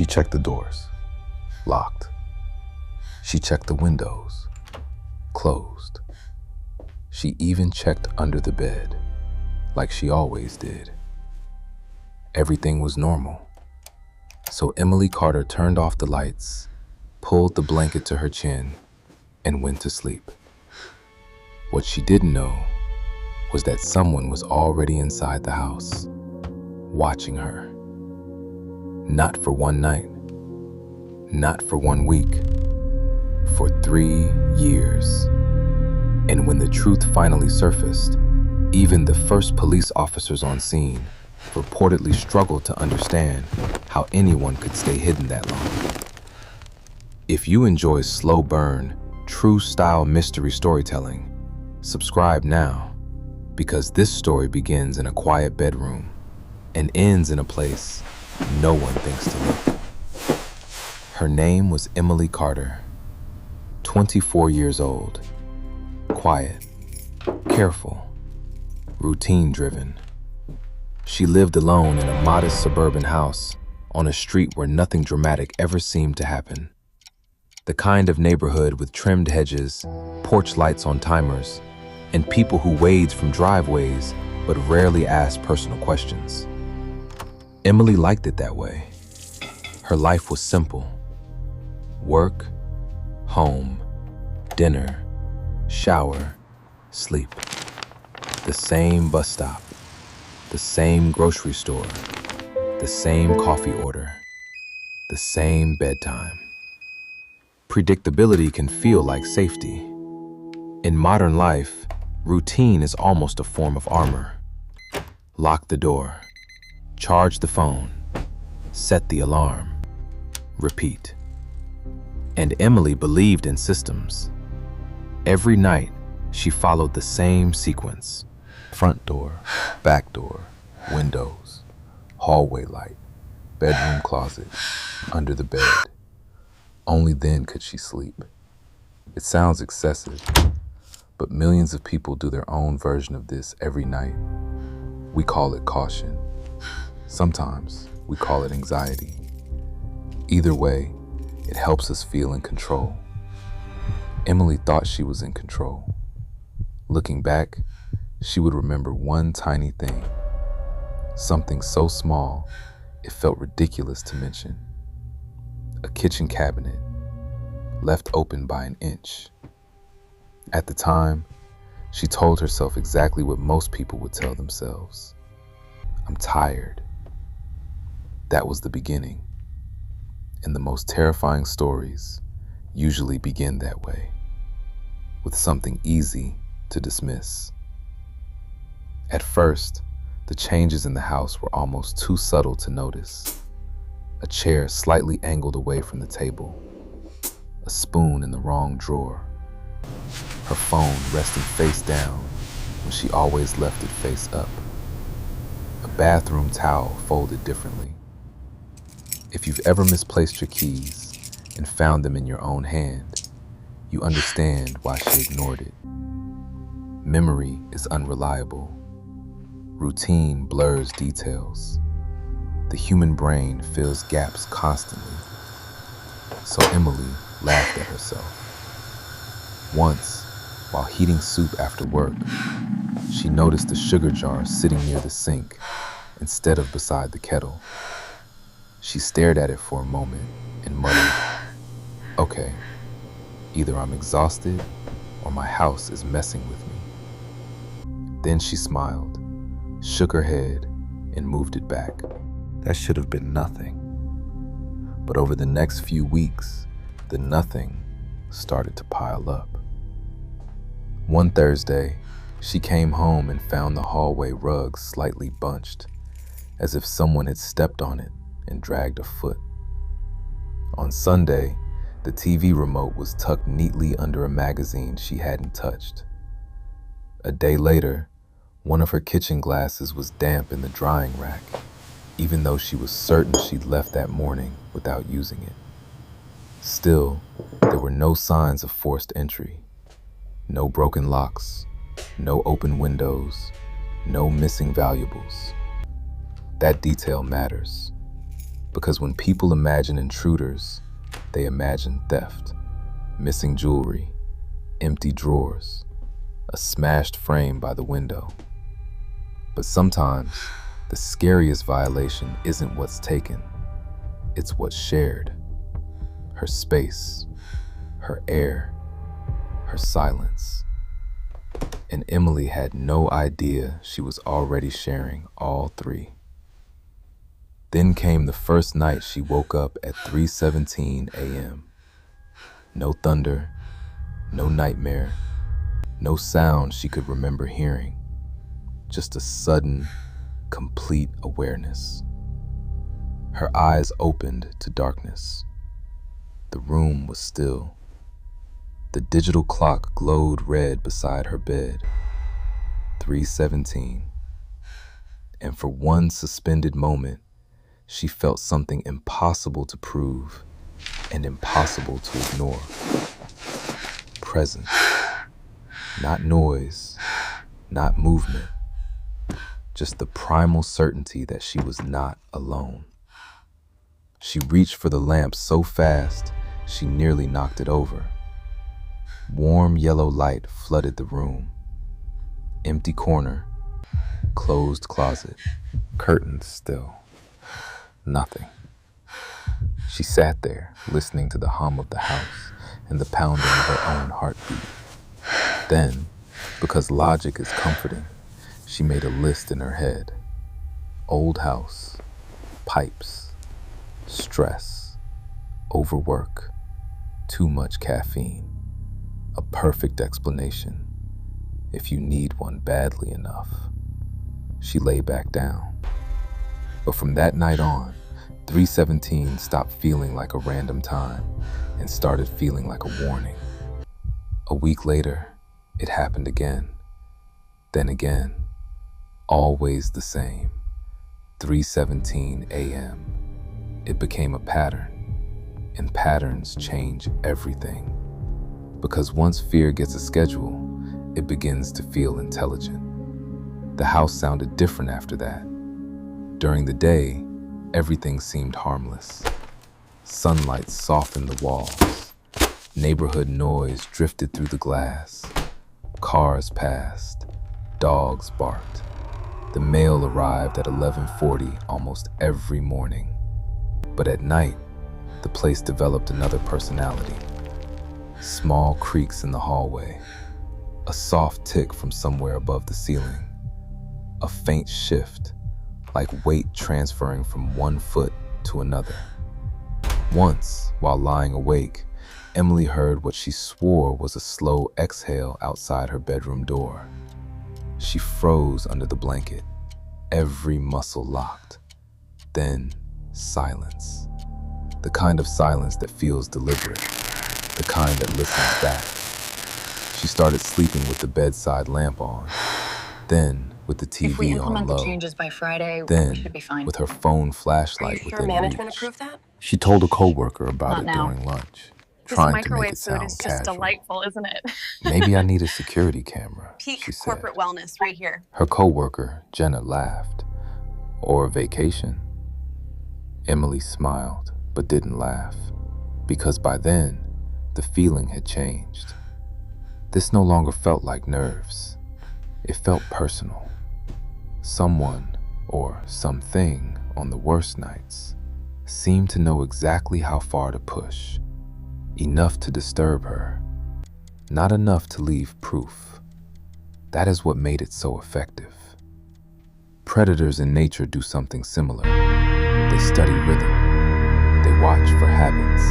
She checked the doors, locked. She checked the windows, closed. She even checked under the bed, like she always did. Everything was normal. So Emily Carter turned off the lights, pulled the blanket to her chin, and went to sleep. What she didn't know was that someone was already inside the house, watching her. Not for one night, not for 1 week, for 3 years. And when the truth finally surfaced, even the first police officers on scene reportedly struggled to understand how anyone could stay hidden that long. If you enjoy slow burn, true style mystery storytelling, subscribe now, because this story begins in a quiet bedroom and ends in a place no one thinks to look. Her name was Emily Carter, 24 years old, quiet, careful, routine-driven. She lived alone in a modest suburban house on a street where nothing dramatic ever seemed to happen. The kind of neighborhood with trimmed hedges, porch lights on timers, and people who waved from driveways but rarely asked personal questions. Emily liked it that way. Her life was simple. Work, home, dinner, shower, sleep. The same bus stop, the same grocery store, the same coffee order, the same bedtime. Predictability can feel like safety. In modern life, routine is almost a form of armor. Lock the door, charge the phone, set the alarm, repeat. And Emily believed in systems. Every night, she followed the same sequence. Front door, back door, windows, hallway light, bedroom closet, under the bed. Only then could she sleep. It sounds excessive, but millions of people do their own version of this every night. We call it caution. Sometimes we call it anxiety. Either way, it helps us feel in control. Emily thought she was in control. Looking back, she would remember one tiny thing. Something so small, it felt ridiculous to mention. A kitchen cabinet, left open by an inch. At the time, she told herself exactly what most people would tell themselves. I'm tired. That was the beginning. And the most terrifying stories usually begin that way, with something easy to dismiss. At first, the changes in the house were almost too subtle to notice. A chair slightly angled away from the table, a spoon in the wrong drawer, her phone resting face down when she always left it face up, a bathroom towel folded differently. If you've ever misplaced your keys and found them in your own hand, you understand why she ignored it. Memory is unreliable. Routine blurs details. The human brain fills gaps constantly. So Emily laughed at herself. Once, while heating soup after work, she noticed the sugar jar sitting near the sink instead of beside the kettle. She stared at it for a moment and muttered, "Okay, either I'm exhausted or my house is messing with me." Then she smiled, shook her head, and moved it back. That should have been nothing. But over the next few weeks, the nothing started to pile up. One Thursday, she came home and found the hallway rug slightly bunched, as if someone had stepped on it and dragged a foot. On Sunday, the TV remote was tucked neatly under a magazine she hadn't touched. A day later, one of her kitchen glasses was damp in the drying rack, even though she was certain she'd left that morning without using it. Still, there were no signs of forced entry. No broken locks, no open windows, no missing valuables. That detail matters. Because when people imagine intruders, they imagine theft, missing jewelry, empty drawers, a smashed frame by the window. But sometimes, the scariest violation isn't what's taken, it's what's shared. Her space, her air, her silence. And Emily had no idea she was already sharing all three. Then came the first night she woke up at 3:17 a.m. No thunder, no nightmare, no sound she could remember hearing. Just a sudden, complete awareness. Her eyes opened to darkness. The room was still. The digital clock glowed red beside her bed. 3:17. And for one suspended moment, she felt something impossible to prove and impossible to ignore. Presence. Not noise, not movement. Just the primal certainty that she was not alone. She reached for the lamp so fast, she nearly knocked it over. Warm yellow light flooded the room. Empty corner, closed closet, curtains still. Nothing. She sat there, listening to the hum of the house and the pounding of her own heartbeat. Then, because logic is comforting, she made a list in her head. Old house, pipes, stress, overwork, too much caffeine. A perfect explanation, if you need one badly enough. She lay back down. But from that night on, 3:17 stopped feeling like a random time and started feeling like a warning. A week later, it happened again. Then again. Always the same. 3:17 a.m. It became a pattern, and patterns change everything. Because once fear gets a schedule, it begins to feel intelligent. The house sounded different after that. During the day, everything seemed harmless. Sunlight softened the walls. Neighborhood noise drifted through the glass. Cars passed. Dogs barked. The mail arrived at 11:40 almost every morning. But at night, the place developed another personality. Small creaks in the hallway. A soft tick from somewhere above the ceiling. A faint shift, like weight transferring from one foot to another. Once, while lying awake, Emily heard what she swore was a slow exhale outside her bedroom door. She froze under the blanket, every muscle locked. Then, silence. The kind of silence that feels deliberate, the kind that listens back. She started sleeping with the bedside lamp on, then with the TV on low. If we implement the changes by Friday, then, we should be fine. with her phone flashlight Are you sure within management reach. approved that? She told a coworker about Not it now. during lunch, This trying to make microwave it food sound is just casual. delightful, isn't it? Maybe I need a security camera, Peak she said. corporate wellness right here. Her coworker, Jenna, laughed. Or a vacation? Emily smiled, but didn't laugh, because by then, the feeling had changed. This no longer felt like nerves. It felt personal. Someone, or something, on the worst nights, seemed to know exactly how far to push. Enough to disturb her, not enough to leave proof. That is what made it so effective. Predators in nature do something similar. They study rhythm. They watch for habits.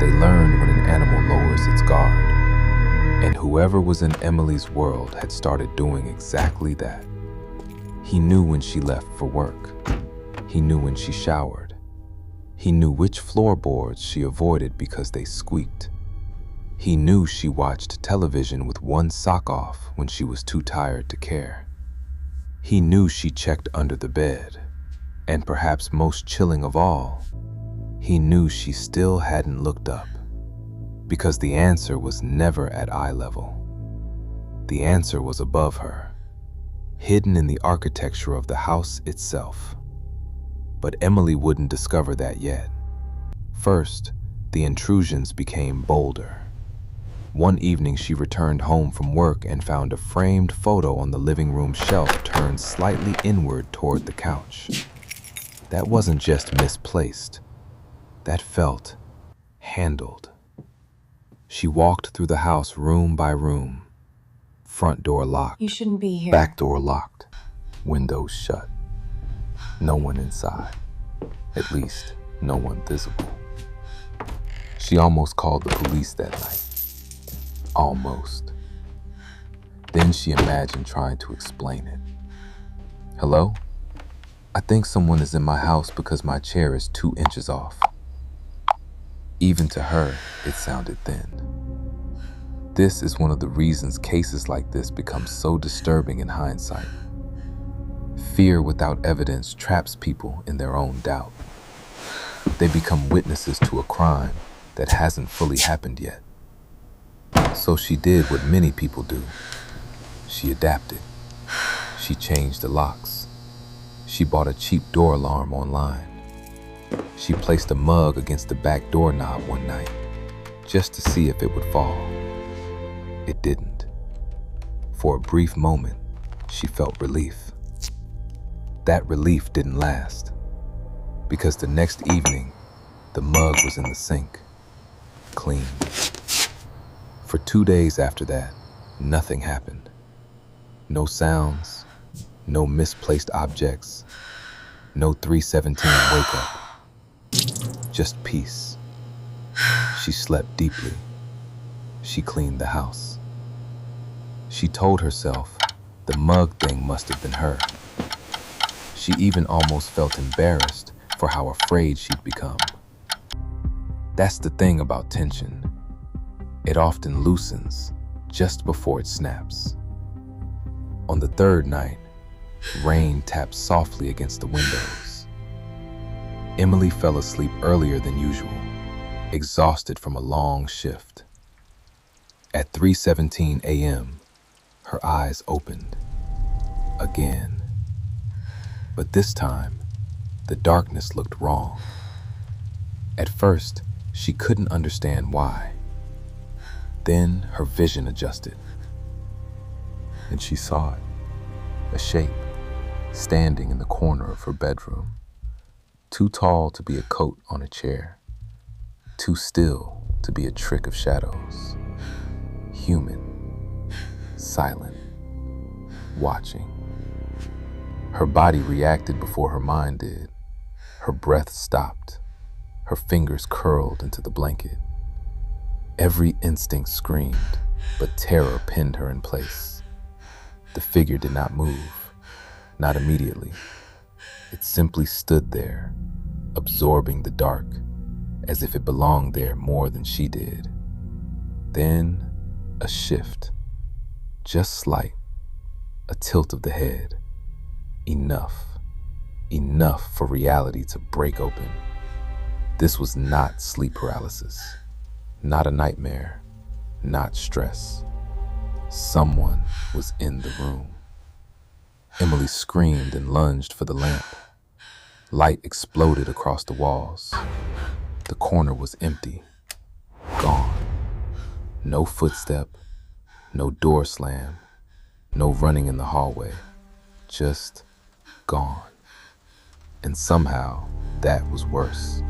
They learn when an animal lowers its guard. And whoever was in Emily's world had started doing exactly that. He knew when she left for work. He knew when she showered. He knew which floorboards she avoided because they squeaked. He knew she watched television with one sock off when she was too tired to care. He knew she checked under the bed. And perhaps most chilling of all, he knew she still hadn't looked up. Because the answer was never at eye level. The answer was above her, hidden in the architecture of the house itself. But Emily wouldn't discover that yet. First, the intrusions became bolder. One evening, she returned home from work and found a framed photo on the living room shelf turned slightly inward toward the couch. That wasn't just misplaced. That felt handled. She walked through the house room by room. Front door locked. You shouldn't be here. Back door locked. Windows shut. No one inside. At least, no one visible. She almost called the police that night. Almost. Then she imagined trying to explain it. Hello? I think someone is in my house because my chair is 2 inches off. Even to her, it sounded thin. This is one of the reasons cases like this become so disturbing in hindsight. Fear without evidence traps people in their own doubt. They become witnesses to a crime that hasn't fully happened yet. So she did what many people do. She adapted. She changed the locks. She bought a cheap door alarm online. She placed a mug against the back doorknob one night, just to see if it would fall. It didn't. For a brief moment, she felt relief. That relief didn't last, because the next evening, the mug was in the sink, clean. For 2 days after that, nothing happened. No sounds, no misplaced objects, no 317 wake up. Just peace. She slept deeply. She cleaned the house. She told herself the mug thing must have been her. She even almost felt embarrassed for how afraid she'd become. That's the thing about tension. It often loosens just before it snaps. On the third night, rain tapped softly against the windows. Emily fell asleep earlier than usual, exhausted from a long shift. At 3:17 a.m., her eyes opened again. But this time, the darkness looked wrong. At first, she couldn't understand why. Then her vision adjusted, and she saw it, a shape, standing in the corner of her bedroom, too tall to be a coat on a chair, too still to be a trick of shadows. Human, silent, watching. Her body reacted before her mind did. Her breath stopped. Her fingers curled into the blanket. Every instinct screamed, but terror pinned her in place. The figure did not move, not immediately. It simply stood there, absorbing the dark, as if it belonged there more than she did. Then, a shift, just slight, a tilt of the head. Enough for reality to break open. This was not sleep paralysis, not a nightmare, not stress. Someone was in the room. Emily screamed and lunged for the lamp. Light exploded across the walls. The corner was empty, gone. No footstep, no door slam, no running in the hallway, just gone. And somehow, that was worse.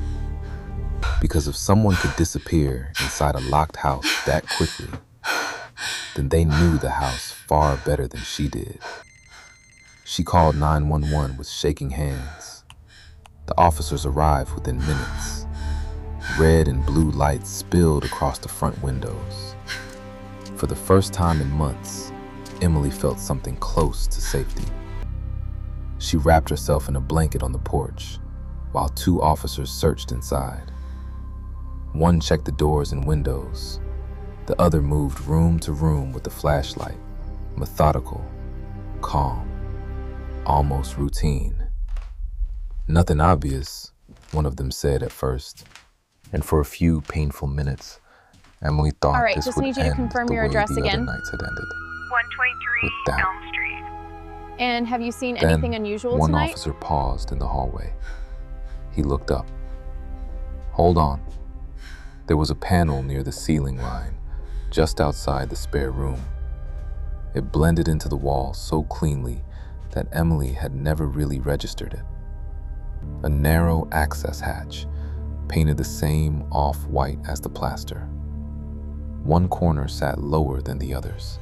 Because if someone could disappear inside a locked house that quickly, then they knew the house far better than she did. She called 911 with shaking hands. The officers arrived within minutes. Red and blue lights spilled across the front windows. For the first time in months, Emily felt something close to safety. She wrapped herself in a blanket on the porch, while 2 officers searched inside. One checked the doors and windows. The other moved room to room with a flashlight, methodical, calm, almost routine. Nothing obvious, one of them said at first. And for a few painful minutes, Emily thought All right, this just would need you to end confirm the your way address the again. other nights had ended. 123 Without. Elm Street. And have you seen Then, anything unusual one tonight? officer paused in the hallway. He looked up. Hold on. There was a panel near the ceiling line, just outside the spare room. It blended into the wall so cleanly that Emily had never really registered it. A narrow access hatch, painted the same off-white as the plaster. One corner sat lower than the others,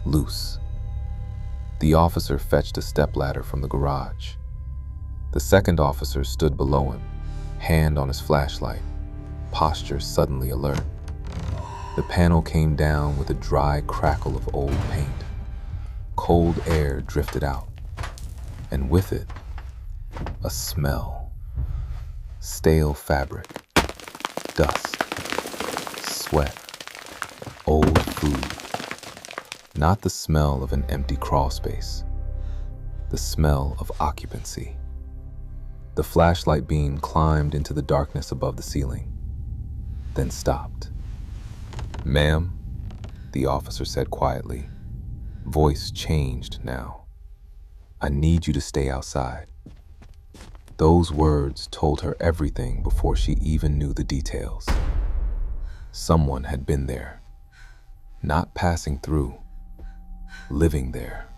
loose. The officer fetched a stepladder from the garage. The second officer stood below him, hand on his flashlight, posture suddenly alert. The panel came down with a dry crackle of old paint. Cold air drifted out, and with it, a smell. Stale fabric, dust, sweat, old food. Not the smell of an empty crawl space, the smell of occupancy. The flashlight beam climbed into the darkness above the ceiling, then stopped. "Ma'am," the officer said quietly, voice changed now. "I need you to stay outside." Those words told her everything before she even knew the details. Someone had been there, not passing through, living there.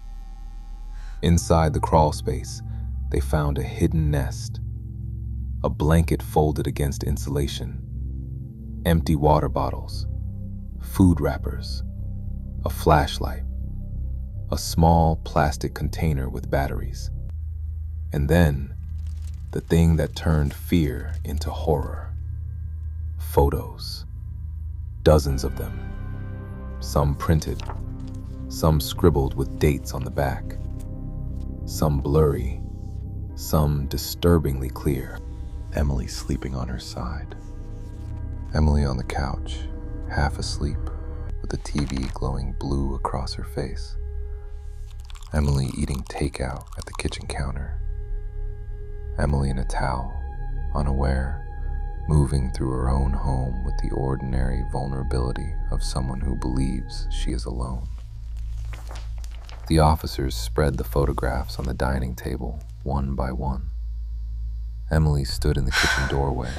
Inside the crawl space, they found a hidden nest, a blanket folded against insulation, empty water bottles, food wrappers, a flashlight, a small plastic container with batteries, and then the thing that turned fear into horror. Photos. Dozens of them. Some printed, some scribbled with dates on the back, some blurry, some disturbingly clear. Emily sleeping on her side. Emily on the couch, half asleep, with the TV glowing blue across her face. Emily eating takeout at the kitchen counter. Emily in a towel, unaware, moving through her own home with the ordinary vulnerability of someone who believes she is alone. The officers spread the photographs on the dining table, one by one. Emily stood in the kitchen doorway,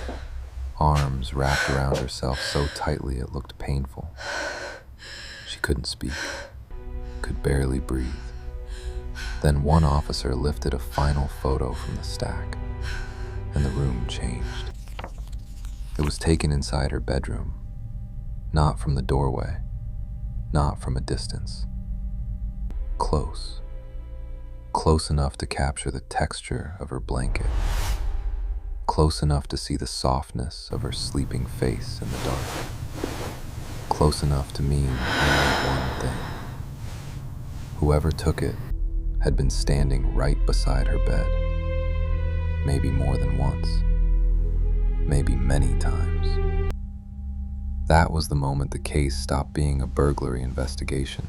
arms wrapped around herself so tightly it looked painful. She couldn't speak, could barely breathe. Then one officer lifted a final photo from the stack, and the room changed. It was taken inside her bedroom, not from the doorway, not from a distance. Close. Close enough to capture the texture of her blanket. Close enough to see the softness of her sleeping face in the dark. Close enough to mean only one thing. Whoever took it had been standing right beside her bed. Maybe more than once. Maybe many times. That was the moment the case stopped being a burglary investigation,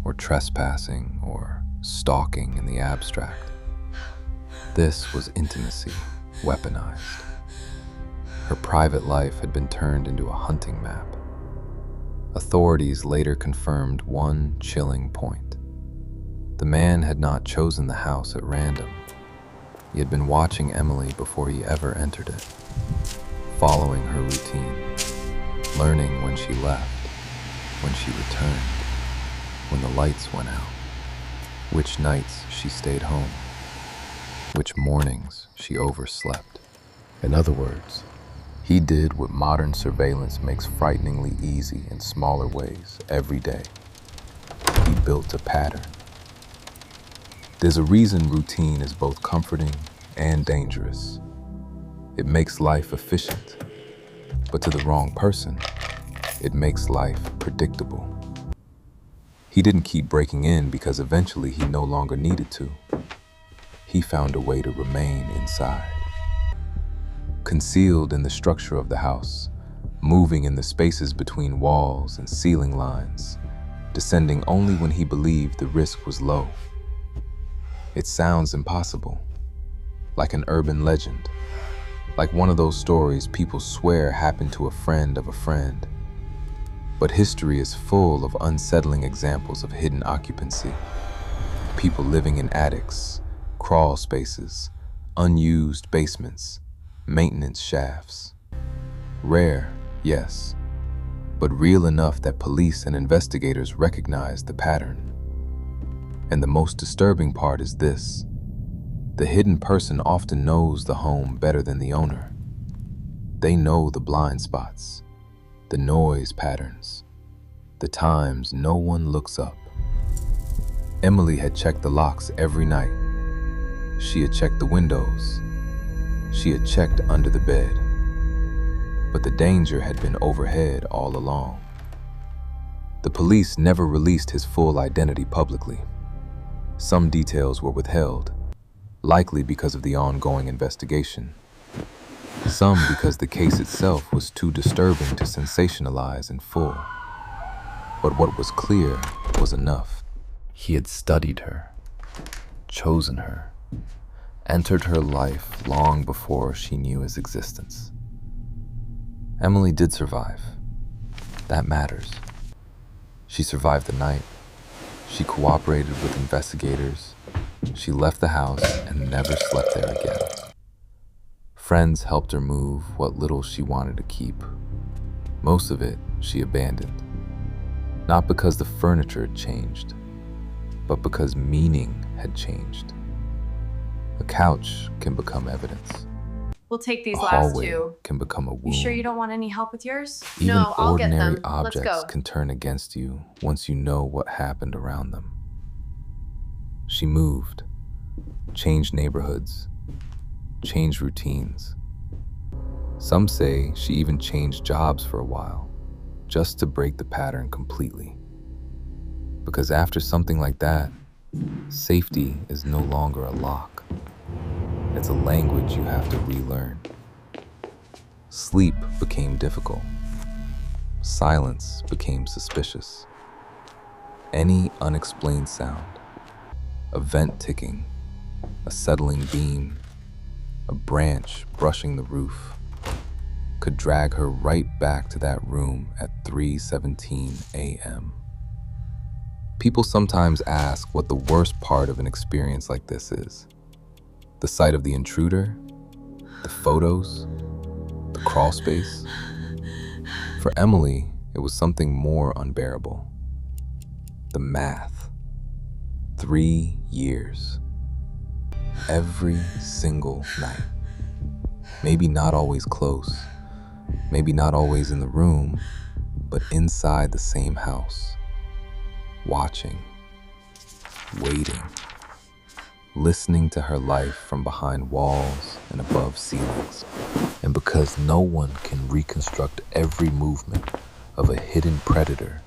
or trespassing, or stalking in the abstract. This was intimacy, weaponized. Her private life had been turned into a hunting map. Authorities later confirmed one chilling point. The man had not chosen the house at random. He had been watching Emily before he ever entered it, following her routine, learning when she left, when she returned, when the lights went out, which nights she stayed home, which mornings she overslept. In other words, he did what modern surveillance makes frighteningly easy in smaller ways every day. He built a pattern. There's a reason routine is both comforting and dangerous. It makes life efficient, but to the wrong person, it makes life predictable. He didn't keep breaking in because eventually he no longer needed to. He found a way to remain inside. Concealed in the structure of the house, moving in the spaces between walls and ceiling lines, descending only when he believed the risk was low. It sounds impossible, like an urban legend, like one of those stories people swear happened to a friend of a friend. But history is full of unsettling examples of hidden occupancy. People living in attics, crawl spaces, unused basements, maintenance shafts. Rare, yes, but real enough that police and investigators recognized the pattern. And the most disturbing part is this: the hidden person often knows the home better than the owner. They know the blind spots, the noise patterns, the times no one looks up. Emily had checked the locks every night. She had checked the windows. She had checked under the bed. But the danger had been overhead all along. The police never released his full identity publicly. Some details were withheld, likely because of the ongoing investigation. Some because the case itself was too disturbing to sensationalize in full. But what was clear was enough. He had studied her, chosen her, entered her life long before she knew his existence. Emily did survive. That matters. She survived the night. She cooperated with investigators. She left the house and never slept there again. Friends helped her move what little she wanted to keep. Most of it she abandoned. Not because the furniture had changed, but because meaning had changed. A couch can become evidence. We'll take these A last hallway two. can become a wound. You sure you don't want any help with yours? Even No, I'll get ordinary them. Let's objects go. can turn against you once you know what happened around them. She moved, changed neighborhoods, changed routines. Some say she even changed jobs for a while, just to break the pattern completely. Because after something like that, safety is no longer a lock. It's a language you have to relearn. Sleep became difficult. Silence became suspicious. Any unexplained sound, a vent ticking, a settling beam, a branch brushing the roof, could drag her right back to that room at 3:17 a.m. People sometimes ask what the worst part of an experience like this is. The sight of the intruder, the photos, the crawl space. For Emily, it was something more unbearable. The math. 3 years. Every single night. Maybe not always close, maybe not always in the room, but inside the same house. Watching, waiting, listening to her life from behind walls and above ceilings. And because no one can reconstruct every movement of a hidden predator,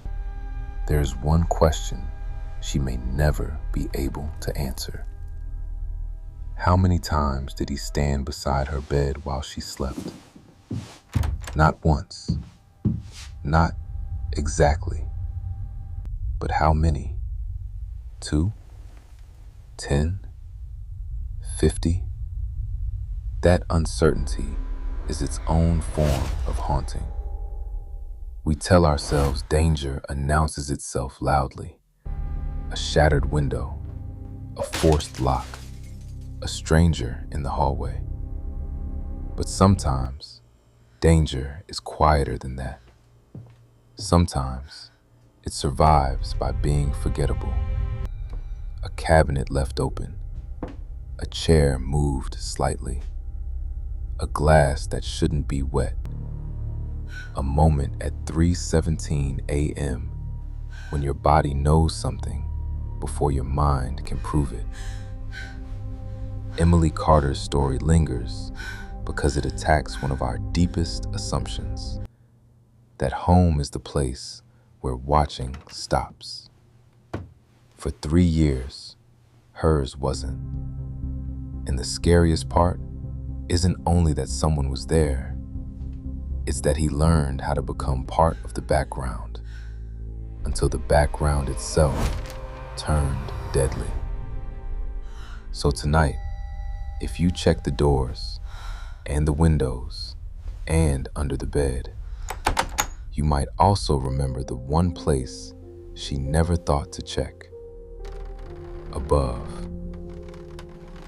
there's one question she may never be able to answer. How many times did he stand beside her bed while she slept? Not once, not exactly, but how many? 2? 10? 50? That uncertainty is its own form of haunting. We tell ourselves danger announces itself loudly. A shattered window, a forced lock, a stranger in the hallway. But sometimes, danger is quieter than that. Sometimes, it survives by being forgettable. A cabinet left open, a chair moved slightly, a glass that shouldn't be wet, a moment at 3:17 a.m. when your body knows something before your mind can prove it. Emily Carter's story lingers because it attacks one of our deepest assumptions, that home is the place where watching stops. For 3 years, hers wasn't. And the scariest part isn't only that someone was there, it's that he learned how to become part of the background until the background itself turned deadly. So tonight, if you check the doors and the windows and under the bed, you might also remember the one place she never thought to check: above.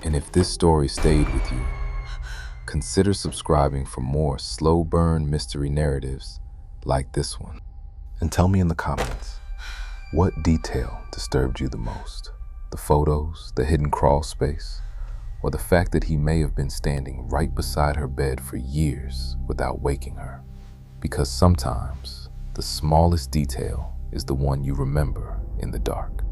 And if this story stayed with you, consider subscribing for more slow burn mystery narratives like this one. And tell me in the comments, what detail disturbed you the most? The photos, the hidden crawl space, or the fact that he may have been standing right beside her bed for years without waking her? Because sometimes the smallest detail is the one you remember in the dark.